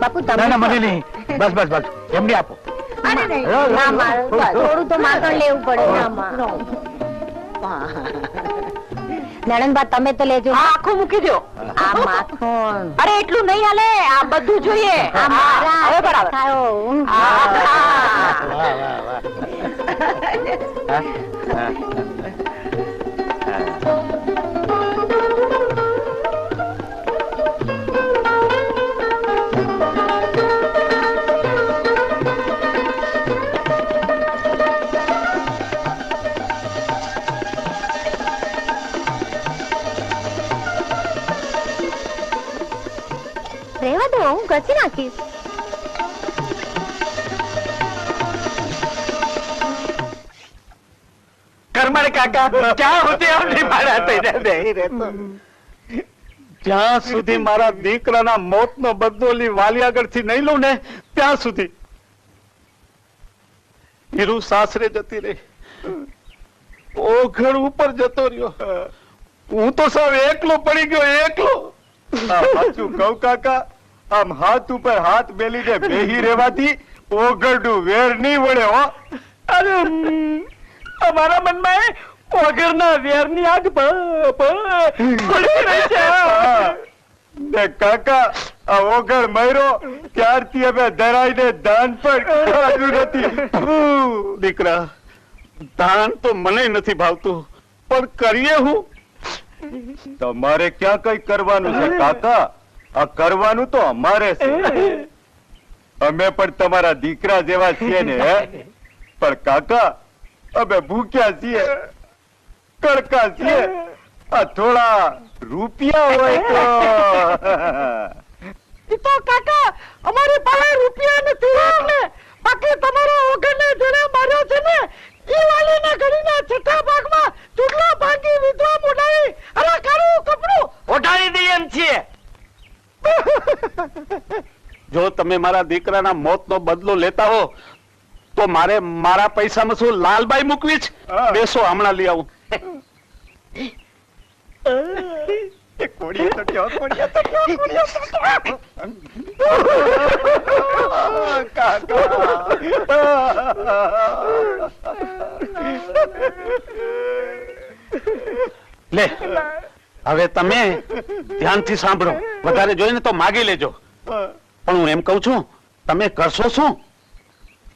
બાપુ ના ના મને નહીં, બસ બસ બસ એમને આપો. થોડું તો માખણ લેવું પડે. નણંદબા તમે તો લેજો. આખું મૂકી દો. આ માખણ અરે એટલું નહીં હાલે, આ બધું જોઈએ. હવે બરાબર. વાહ, વાહ, વાહ. રેવા દો, હું ઘસી નાખીશ. કરમણ કાકા ક્યાં સુધી આપણી ભાડા થઈને બેહી રહેતો? જ્યાં સુધી મારા દીકરાના મોતનો બદલો વાલી આગળથી નહીં લઉં ને ત્યાં સુધી હીરુ સાસરે જતી રહી, ઓઘડ ઉપર જતો રહ્યો, હું તો સાવ એકલો પડી ગયો, એકલો. સાચું કહું કાકા, આમ હાથ ઉપર હાથ મેલીને બેહી રહેવાથી ઓઘડનું વેર નહીં વળે હો. અરે અમારા મનમાં ઓઘરના વેરની આગ પડી રહી છે. ને કાકા આ ઓઘડ મર્યો ત્યારથી અમે ધરાઈને દાન પણ કર્યું નથી. દીકરા, દાન તો મને નથી ભાવતું, પણ કરીએ હું? તમારે ક્યાં કઈ કરવાનું છે કાકા, આ કરવાનું તો અમારે છે. અમે પણ તમારા દીકરા જેવા છીએ ને. પણ કાકા અમે ભૂખ્યા છીએ, કડકા છીએ, આ થોડા રૂપિયા હોય તો કાકા અમારી પાસે રૂપિયા નથી, બાકી તમારા ઓગણને જેને માર્યો છે ને એ વાલીના ઘડીના છઠ્ઠા ભાગમાં ચૂડલા ભાંગી વિધવા મોઢાઈ અરે કાળું કપડું ઓઢાડી દઈએ એમ છીએ. જો તમે મારા દીકરાના મોતનો બદલો લેતા હો તો મારે મારા પૈસામાં શું લાલબાઈ મૂકવી છે? બેસો, હમણાં લઈ આવું. લે, હવે તમે ધ્યાનથી સાંભળો, વધારે જોઈને તો માગી લેજો. પણ હું એમ કઉ છું, તમે કરશો શું?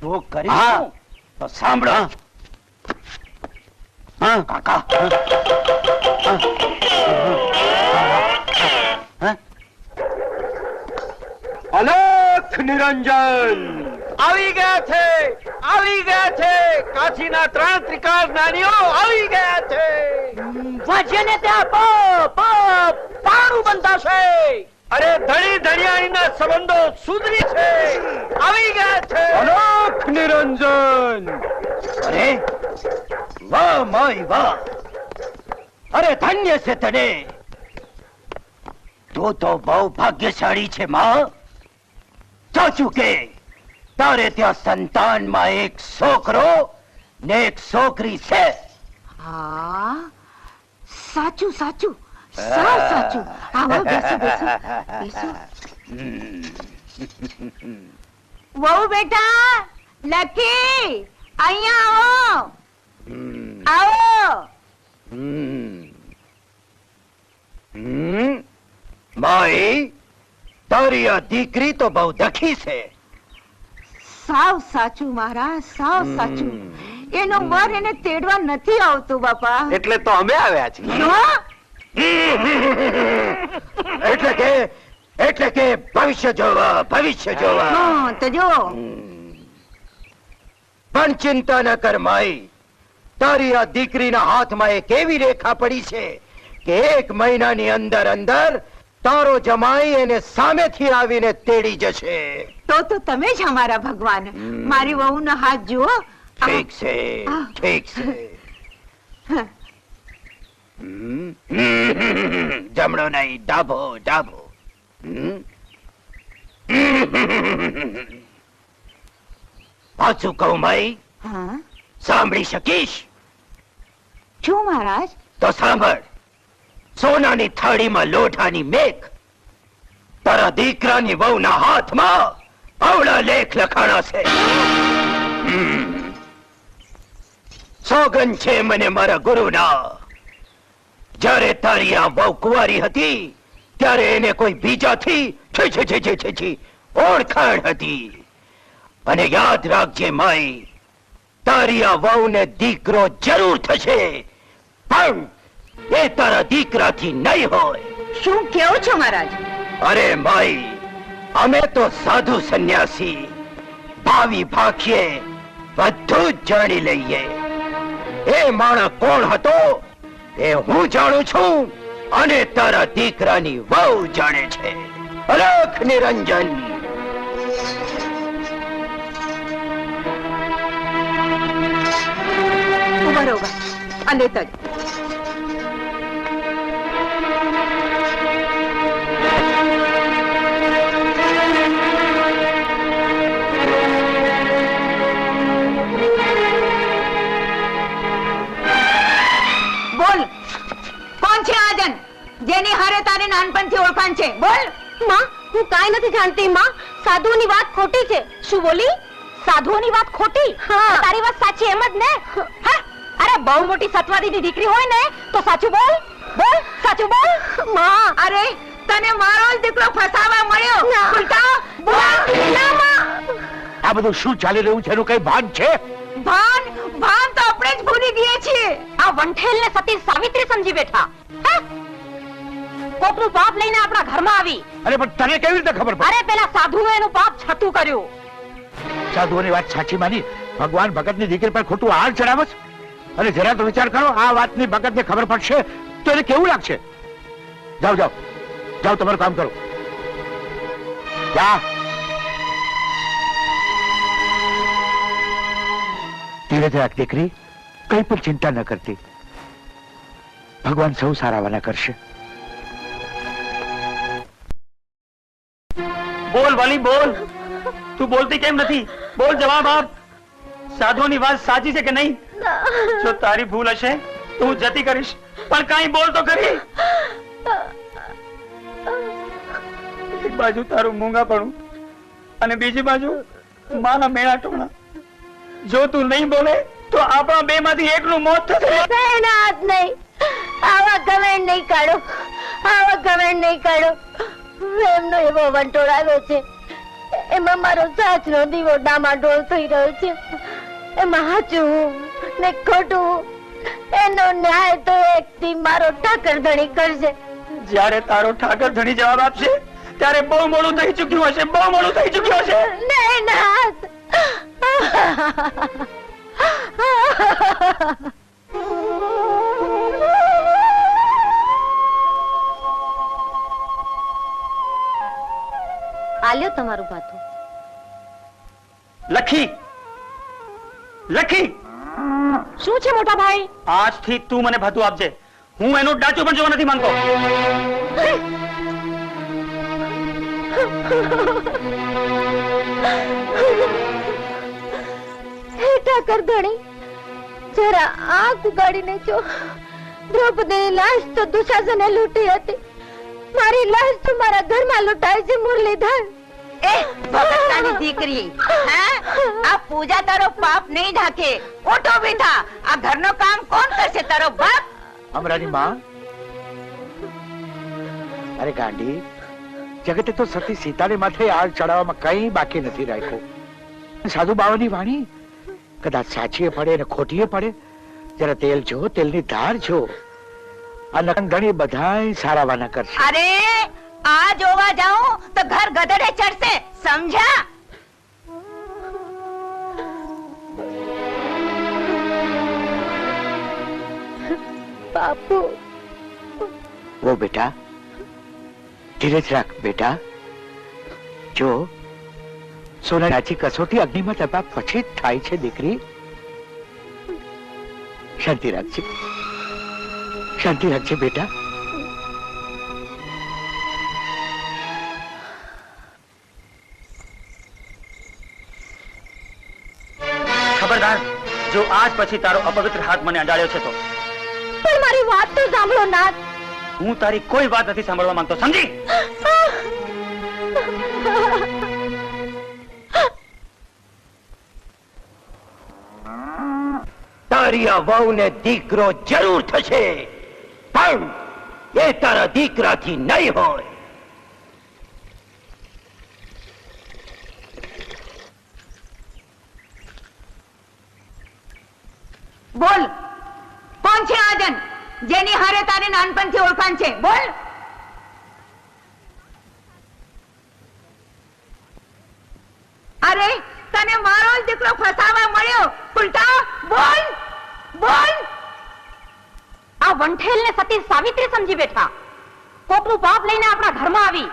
જો કરીશું તો સાંભળો. હા કાકા. અલખ નિરંજન આવી ગયા છે, આવી ગયા છે, કાશીના 3 ત્રિકાળ જ્ઞાનીઓ આવી ગયા છે. વાજ્યને ત્યાં પાણું બંધાશે. અરે ધણી ધણિયાણીના સંબંધો સુધરી છે, આવી ગયા છે. અલખ નિરંજન. અરે વાહ માય વાહ, અરે ધન્ય છે તને, તું તો બહુ ભાગ્યશાળી છે માં. સાચું કે તારે ત્યાં સંતાનમાં એક છોકરો ને એક છોકરી છે. હા, સાચું સાચું, સાવ સાચું. આવો, બેસો બેસો બેસો. વહુ બેટા, લકી અહીંયા આવો, આવો. માઈ, તારી આ દીકરી તો બહુ દખી છે. સાવ સાચું મહારાજ, સાવ સાચું. એનો વર એને તેડવા નથી આવતો બાપા. એટલે તો અમે આવ્યા છીએ. હા? એટલે કે ભવિષ્ય જોવા, ભવિષ્ય જોવા. હા, તો જો પણ ચિંતા ન કર માઈ, તારી આ દીકરીના હાથમાં એક એવી રેખા પડી છે કે 1 મહિનાની અંદર અંદર તારો જમાઈ એને સામેથી આવીને તેડી જશે. તો તમે જ અમારા ભગવાન. મારી વહુનો હાથ જુઓ. ઠીક છે, ઠીક છે. જમણો નહીં, ડાબો ડાબો. પાછું કહું માઈ, હા, સાંભળી શકીશ? શું મહારાજ? તો સાંભળ. સોનાની થાળીમાં લોઢાની મેઘ, તારા દીકરાની વહુના હાથમાં આવડા લેખ લખાણા છે. સોગન છે મને મારા ગુરુના, જ્યારે તારી આ વહુ કુંવારી હતી ત્યારે એને કોઈ બીજાથી ઓળખાણ હતી. અને યાદ રાખજે માઈ, તારી આ વહુને દીકરો જરૂર થશે, પણ એ તારા દીકરાથી નહીં હોય. શું કેવો છો મહારાજ? અરે માઈ, અમે તો સાધુ સંન્યાસી ભાવી ભાખીએ બધું જ જાણી લઈએ. એ માણસ કોણ હતો એ હું જાણું છું, અને તારા દીકરાની વહુ જાણે છે. અલખ નિરંજન. ઉભા રહો અને તજ બોલ, કોણ છે આ જન જેની હારે તારી નાનપણથી ઓળખાણ છે? બોલ. માં, હું કાંઈ નથી જાણતી માં. સાધુઓની વાત ખોટી છે. શું બોલી? સાધુઓની વાત ખોટી? હા. તારી વાત સાચી એમ જ ને? હા. અરે બહુ મોટી સતવાદીની દીકરી હોય ને તો સાચું બોલ. બોલ, સાચું બોલ. માં, અરે તને મારો જ દીકરો ફસાવા મળ્યો. ના. ઉલટા બોલ. ના માં. આ બધું શું ચાલી રહ્યું છે એનું કઈ ભાન છે? ભાન ભાન તો આપણે જ ભૂલી ગઈએ છીએ. આ વંઠેલને સતી સાવિત્રી સમજી બેઠા. હા? કોકનું પાપ લઈને આપણા ઘરમાં આવી. અરે પણ તને કેવી રીતે ખબર અરે પેલા સાધુએ એનું પાપ છતું કર્યું. સાધુઓની વાત સાચી માની ભગવાન ભગતની દીકરી પર ખોટું હાર ચડાવે છે? અને જરા તો વિચાર કરો, આ વાતની ભગતને ખબર પડશે તો એને કેવું લાગશે? જાઓ જાઓ જાઓ, તમારું કામ કરો. જા. ધીરજ રાખ દીકરી, કઈ પણ ચિંતા ન કરતી. ભગવાન સૌ સારાવાના કરશે. બોલ વાલી બોલ, તું બોલતી કેમ નથી? બોલ, જવાબ આપ. સાધુની વાત સાચી છે કે નહીં? જો તારી ભૂલ હશે તો હું જતી કરીશ, પણ કાંઈ બોલ તો ખરી. એક બાજુ તારું મૂંગાપણું અને બીજી બાજુ માના મેળા ટોણા. જો તું નહીં બોલે તો આપણા બે માંથી એકનું મોત થશે. એના હાથ નહીં. આવા ગવેણ નહીં કાઢો. આવા ગવેણ નહીં કાઢો. એમનો એવો વંટોળાવ્યો છે, એમાં મારો સાચનો દીવો ડામાડોળ થઈ રહ્યો છે. એમાં સાચું ને ખોટું એનો ન્યાય તો એક દી મારો ઠાકર ધણી કરશે. જ્યારે તારો ઠાકર ધણી જવાબ આપશે ત્યારે બહુ મોડું થઈ ચૂક્યું હશે, બહુ મોડું થઈ ચૂક્યું હશે. નહીં નાથ. આલ્યો તમારું ભાથું. લખી લખી શું છે મોટા ભાઈ? આજથી તું મને ભાતું આપજે. હું એનું ડાચું પણ જોવા નથી માંગતો. હે ઠાકર ધણી, જરા આંખ ઉગાડીને જો. દ્રૌપદીની લાશ તો દુશાસને લૂંટી હતી. મારી લાશ તો મારા ઘરમાં લૂંટાય છે મુરલીધર. એ ભગતની દીકરી, હે? આ પૂજા તારો પાપ નહીં ઢાકે. ઉઠો બેટા, આ ઘરનો કામ કોણ કરશે? તારો બાપ? અમરાની માં. અરે ગાંડી, જગતે તો સતી સીતાને માથે આળ ચડાવવામાં કઈ બાકી નથી રાખ્યું. સાધુ બાવાની વાણી કદાચ સાચીએ પડે ને ખોટીએ પડે. જરા તેલ જો, તેલની ધાર જો. આ નકંધણી બધાય સારાવાના કરશે. અરે આ જોવા જાઉં તો ઘર ગધેડે ચડશે, સમજ્યા? બાપુ, ઓ બેટા, ધીરજ રાખ બેટા. જો સોના નાચી કસોટી અગ્નિમાં દબા પછી જ થાય છે દીકરી. શાંતિ રાખજે, શાંતિ રાખજે બેટા. ખબરદાર, જો આજ પછી તારો અપવિત્ર હાથ મને અડાડ્યો છે તો પણ મારી વાત તો સાંભળો નાથ. હું તારી કોઈ વાત નથી સાંભળવા માંગતો, સમજી? તારી આ વહુને દીકરો જરૂર થશે, પણ એ તારા દીકરાથી નહીં હોય. બોલ, કોણ છે આ જન જેની હારે તારી નાનપણથી ઓળખાણ છે? બોલ. અરે તને મારો જ દીકરો ફસાવા મળ્યો. ઉલટા બોલ બોલ. આ વંઠેલને સતી સાવિત્રી સમજી બેઠા. કોકનું પાપ લઈને આપણા ઘરમાં આવી.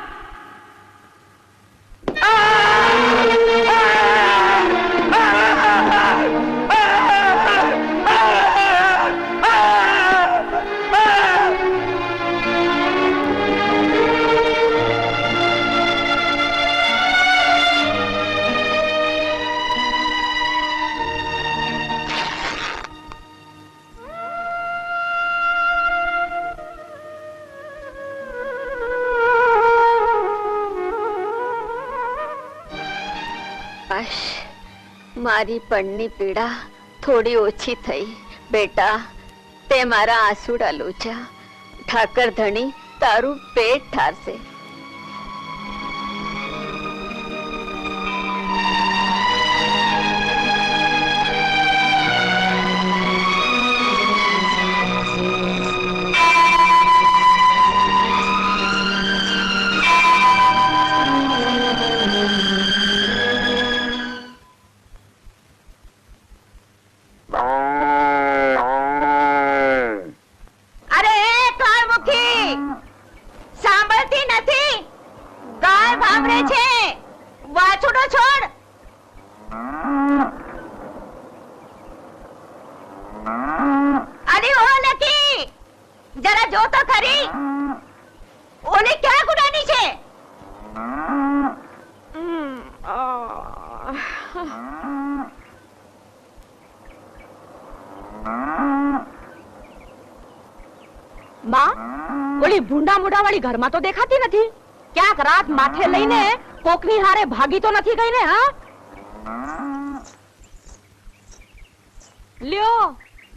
મારી પણની પીડા થોડી ઓછી થઈ. બેટા, તે મારા આંસુડા લોચા. ઠાકર ધણી તારું પેટ ઠારશે. જરા જો તો ખરી, ઓને ક્યાં ગુડાની છે? માં, ઓલી ભૂંડા મોઢા વાળી ઘરમાં તો દેખાતી નથી. ક્યાંક રાત માથે લઈને કોકની હારે ભાગી તો નથી ગઈ ને? હા, લ્યો,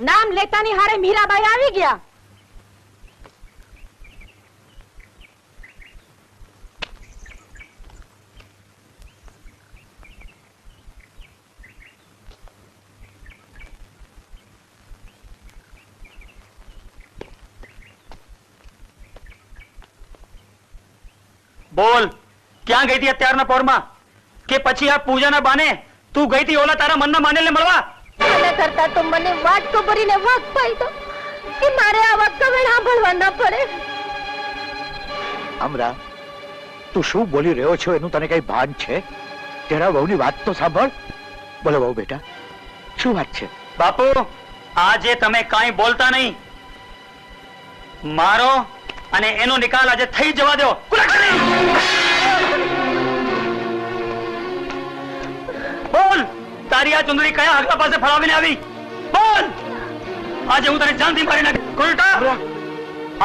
નામ લેતાની હારે મીરાબાઈ આવી ગયા. બોલ, ક્યાં ગઈ હતી અત્યારના પોરમાં? કે પછી આ પૂજાના બાને તું ગઈ હતી ઓલા તારા મનના માનેલને મળવા? આના કરતા તો મને વાટકો ભરીને વાગ પાઈ દો કે મારે આ વાટકા વેણ સાંભળવા ન પડે. અમરા, તું શું બોલી રહ્યો છો એનું તને કઈ ભાન છે? તેરા વહુની વાત તો સાંભળ. બોલો વહુ બેટા, શું વાત છે? બાપુ, આજે તમે કાંઈ બોલતા નહીં. મારો અને એનો નિકાલ આજે થઈ જવા દો. બોલ, તારી આ ચુંદડી કયા હગલા પાસે ફળાવીને આવી? બોલ, આજે હું તને જાનથી મારી નાખી. કોલટા,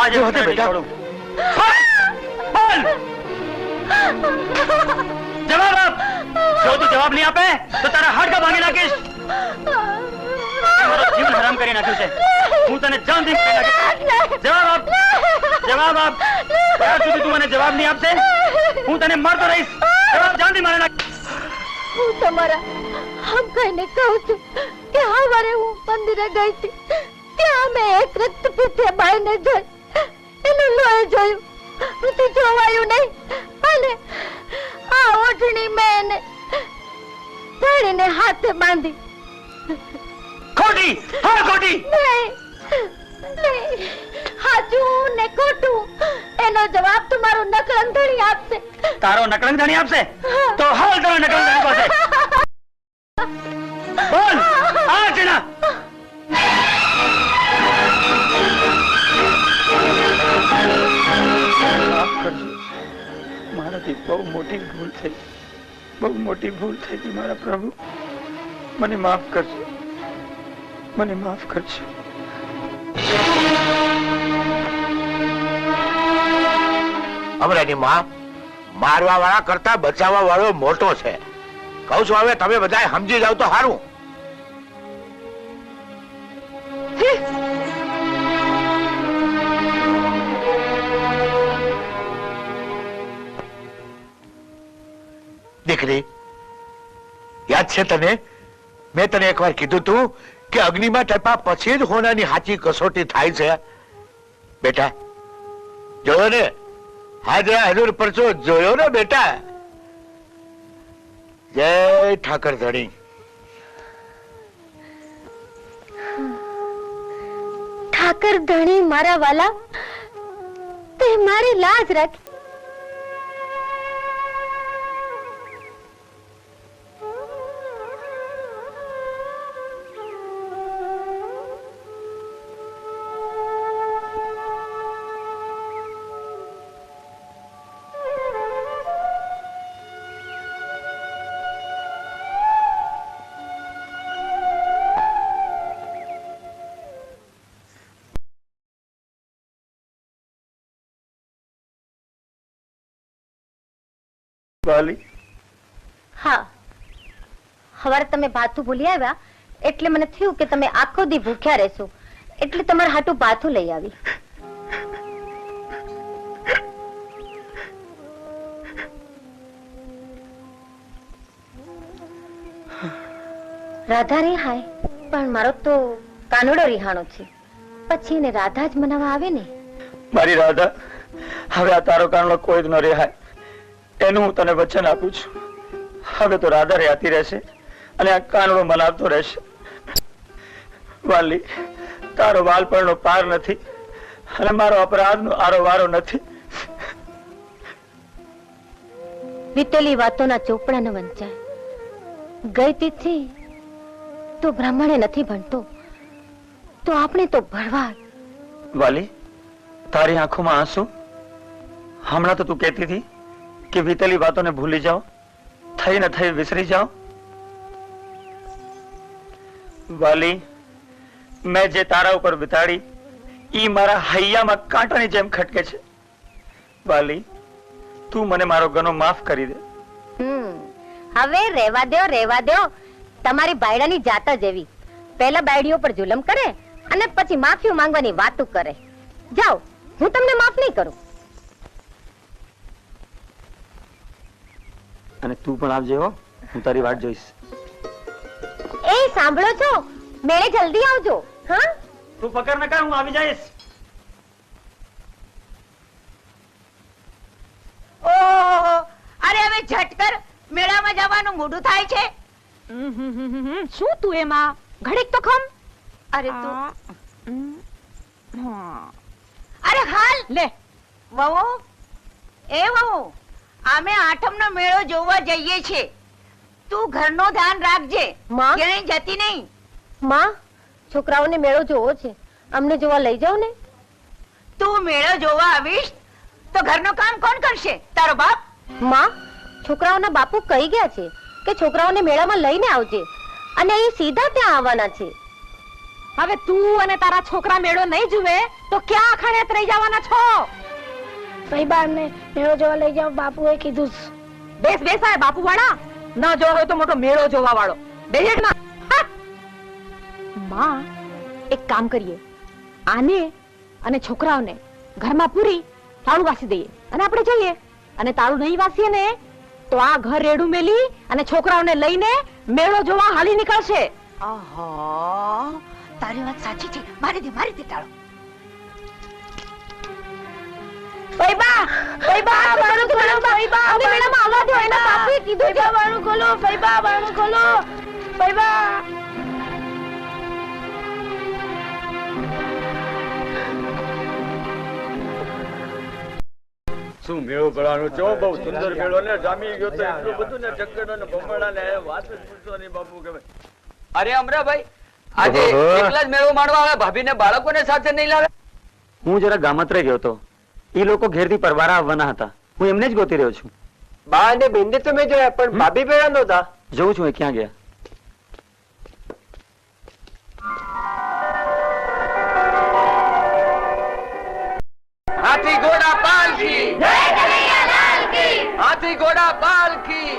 આજે હું તને નહીં છોડું. બોલ, જવાબ આપ. જો તું જવાબ નહીં આપે તો તારા હાડકા ભાંગી નાખીશ. મારો જીવન હરામ કરી નાખ્યું છે. હું તને જાનથી મારી નાખીશ. જવાબ આપ, જવાબ આપ. ત્યાર સુધી તું મને જવાબ નહીં આપશે હું તને મારતો રહીશ. જવાબ જાનથી મારી નાખીશ. હું તમારા હમ કહીને કહું છું કે હવારે હું મંદિરે ગઈ હતી. ત્યાં મેં એક રક્તપીઠે બાઈને જોઈ. એનું લોહી જોયું, બધું જોવાયું નહીં. અને આ ઓઢણી મેં એને ધણીને હાથે બાંધી. ખોટી, હા ખોટી. નહીં, નહીં, સાચું ને ખોટું એનો જવાબ તમારો નકળંગ ધણી આપશે. તારો નકળંગ ધણી આપશે તો હાલ તારો નકળંગ ધણી પાસે. બોલ, આ જણા. માફ કરજો, મારાથી બહુ મોટી ભૂલ થઈ. બહુ મોટી ભૂલ થઈ હતી મારા પ્રભુ. મને માફ કરજો, મને માફ કરજો. અમરાની માં, મારવા વાળા કરતા બચાવવા વાળો મોટો છે. કહું છું હવે તમે બધા સમજી જાવ તો સારું. દીકરી દીકરી, યાદ છે તને? મેં તને એકવાર કીધું તું કે અગ્નિમાં ટપા પછી જ હોનાની સાચી કસોટી થાય છે. બેટા જોયો ને, હાજરા હજુર પરચો જોયો ને બેટા? જય ઠાકર ધણી. ઠાકર ધણી મારા વાલા, તે મારી લાજ રાખી. વાલી, હા, હવારે તમે ભાથું ભૂલી આવ્યા એટલે મને થયું કે તમે આખો દી ભૂખ્યા રહેશો, એટલે તમારા હાટું ભાથું લઈ આવી. રાધા રિહાય, પણ મારો તો કાનુડો રિહાણો છે, પછી એને રાધા જ મનાવા આવે ને. મારી રાધા, હવે આ તારો કાનડો કોઈ જ ન રેહાય એનું હું તને વચન આપું છું. હવે તો રાધા રહેતી રહેશે અને આ કાનડો મનાવતો રહેશે. વાલી, તારો બાળપણનો પાર નથી અને મારો અપરાધનો આરોવારો નથી. વીતેલી વાતોના ચોપડા ન વંચાય. ગઈ તિથિ તો બ્રાહ્મણે નથી ભણતો, તો આપણે તો ભણવા. વાલી, તારી આંખોમાં આંસુ? હમણાં તો તું કહેતી હતી કે વીતેલી વાતોને ભૂલી જાઓ, થઈ ને થઈ વિસરી જાઓ. વાલી, મેં જે તારા ઉપર વિતાડી ઈ મારા હૈયામાં કાંટાની જેમ ખટકે છે. વાલી, તું મને મારો ગનો માફ કરી દે. હવે રેવા દો. તમારી બાયડાની જાત જ એવી. પહેલા બાયડીઓ પર જુલમ કરે અને પછી માફી માંગવાની વાતો કરે. જાઓ, હું તમને માફ નહીં કરું. અને તું પણ આવજે હો, હું તારી વાટ જોઈશ. એ સાંભળો છો, મેળે જલ્દી આવજો. હા, તું પકડ ન કર, હું આવી જઈશ. ઓહો, અરે હવે ઝટકર, મેળામાં જવાનું મોડું થાય છે. શું તું એમાં ઘડીક તો ખમ. અરે અરે હાલ લે, વહુ, એ વહુ, અમે આઠમનો મેળો જોવા જઈએ છે. તું ઘરનો ધ્યાન રાખજે, માં? ક્યાંય જતી નહીં. માં, છોકરાઓને મેળો જોવો છે, અમને જોવા લઈ જાઓ ને. તું મેળો જોવા આવીશ તો ઘરનું કામ કોણ કરશે? તારો બાપ? માં, છોકરાઓના બાપુ કહી ગયા છે કે છોકરાઓને મેળામાં લઈને આવજે, અને એ સીધા ત્યાં આવવાના છે. હવે તું અને તારા છોકરા મેળો નહીં જુએ તો ક્યાં અખાણે રહી જવાના છો? ભાઈબાને મેળો જોવા લઈ જાઓ, બાપુએ કીધું. બેસ બેસાય બાપુ વાળા, ન જોવો હોય તો મોટો મેળો જોવા વાળો. બેસેડ માં. હા. માં, એક કામ કરીએ, આને અને છોકરાઓને ઘરમાં પૂરી તાળું વાસી દઈએ અને આપણે જઈએ. અને તાળું નહીં વાસીએ ને તો આ ઘર રેડું મેલી અને છોકરાઓને લઈને મેળો જોવા હાલી નીકળશે. આહા, તારી વાત સાચી છે. મારી દે તાળો. બાણું મેળામાં આવવા દો, એના બાપુએ કીધું છે. બાણું ખોલો, બાણું ખોલો. શું મેળો ભરવાનો છો? બહુ સુંદર મેળો ને, જામી ગયો તો એટલું બધું ને, ચક્કડો ને ભમરડા ને વાત જ પૂછો નહીં બાપુ. કે અરે અમરાભાઈ, આજે એકલા જ મેળો માણવા આવે, ભાભીને બાળકોને સાથે નહીં લાવે? હું જરા ગામત્રે ગયો તો, એ લોકો ઘેરથી પરવારા આવવાના હતા, હું એમને જ ગોતી રહ્યો છું. બા અને બેનને તો મેં જોયા, પણ ભાભી ભેળા નહોતા. જોઉં છું એ ક્યાં ગયા. હાથી ઘોડા પાલકી, હાથી ઘોડા પાલકી.